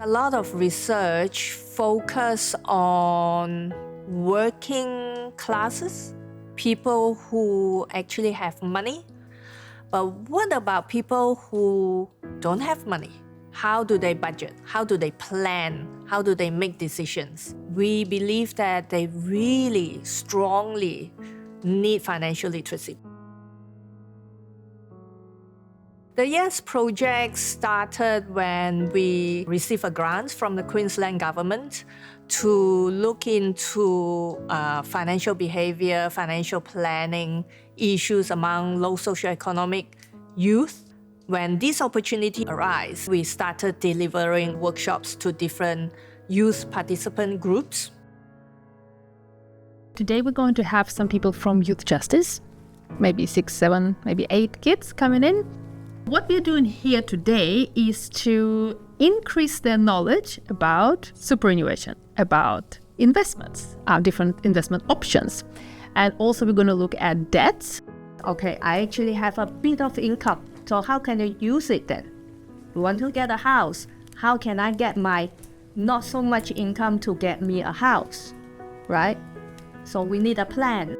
A lot of research focus on working classes, people who actually have money. But what about people who don't have money? How do they budget? How do they plan? How do they make decisions? We believe that they really strongly need financial literacy. The YES project started when we received a grant from the Queensland government to look into financial behaviour, financial planning issues among low socioeconomic youth. When this opportunity arose, we started delivering workshops to different youth participant groups. Today we're going to have some people from Youth Justice, maybe 6, 7, maybe 8 kids coming in. What we're doing here today is to increase their knowledge about superannuation, about investments, different investment options. And also we're going to look at debts. Okay, I actually have a bit of income, so how can I use it then? You want to get a house, how can I get my not so much income to get me a house, right? So we need a plan.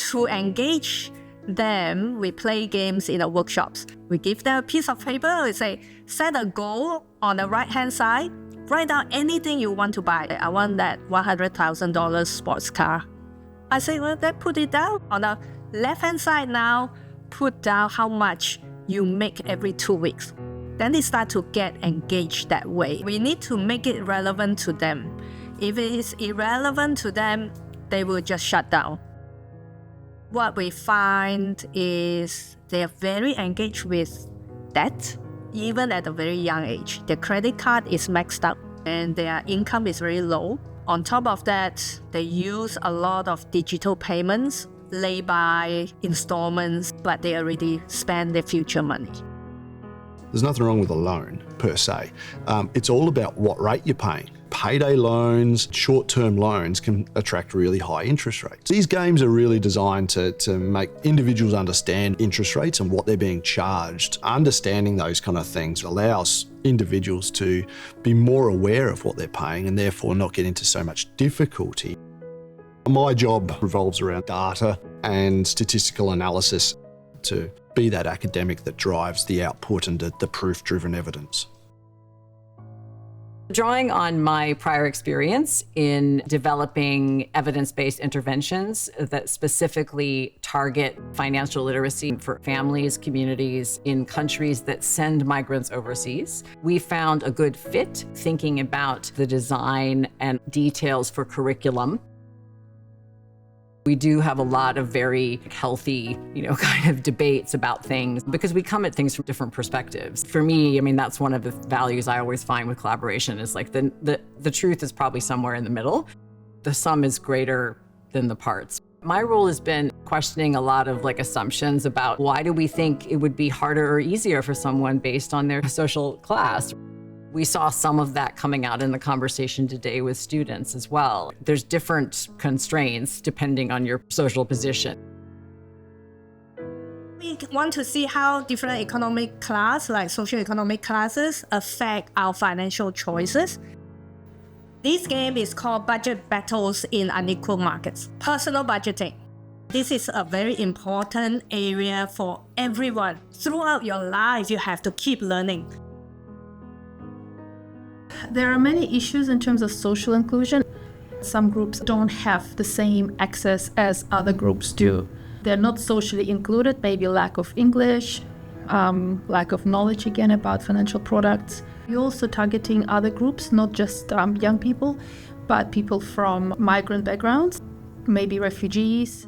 To engage them, we play games in the workshops. We give them a piece of paper, we say, set a goal on the right-hand side, write down anything you want to buy. I want that $100,000 sports car. I say, well, then put it down. On the left-hand side now, put down how much you make every 2 weeks. Then they start to get engaged that way. We need to make it relevant to them. If it is irrelevant to them, they will just shut down. What we find is they are very engaged with debt, even at a very young age. Their credit card is maxed out and their income is very low. On top of that, they use a lot of digital payments, lay-by installments, but they already spend their future money. There's nothing wrong with a loan per se. It's all about what rate you're paying. Payday loans, short-term loans can attract really high interest rates. These games are really designed to make individuals understand interest rates and what they're being charged. Understanding those kind of things allows individuals to be more aware of what they're paying and therefore not get into so much difficulty. My job revolves around data and statistical analysis to be that academic that drives the output and the proof-driven evidence. Drawing on my prior experience in developing evidence-based interventions that specifically target financial literacy for families, communities in countries that send migrants overseas, we found a good fit thinking about the design and details for curriculum. We do have a lot of very healthy, kind of debates about things because we come at things from different perspectives. For me, that's one of the values I always find with collaboration is like the truth is probably somewhere in the middle. The sum is greater than the parts. My role has been questioning a lot of assumptions about why do we think it would be harder or easier for someone based on their social class. We saw some of that coming out in the conversation today with students as well. There's different constraints depending on your social position. We want to see how different economic class, like socioeconomic classes, affect our financial choices. This game is called Budget Battles in Unequal Markets. Personal budgeting. This is a very important area for everyone. Throughout your life, you have to keep learning. There are many issues in terms of social inclusion. Some groups don't have the same access as other groups do. They're not socially included, maybe lack of English, lack of knowledge again about financial products. You're also targeting other groups, not just young people, but people from migrant backgrounds, maybe refugees.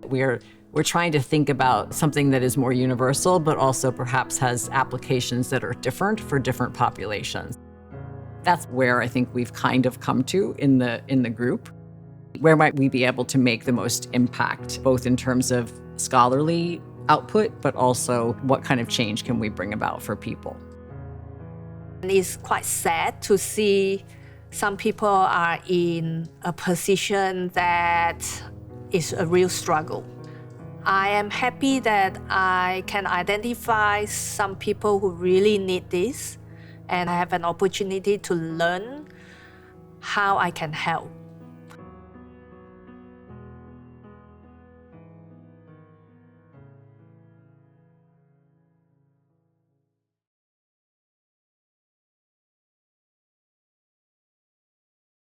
We're trying to think about something that is more universal, but also perhaps has applications that are different for different populations. That's where I think we've kind of come to in the group. Where might we be able to make the most impact, both in terms of scholarly output, but also what kind of change can we bring about for people? It's quite sad to see some people are in a position that is a real struggle. I am happy that I can identify some people who really need this and I have an opportunity to learn how I can help.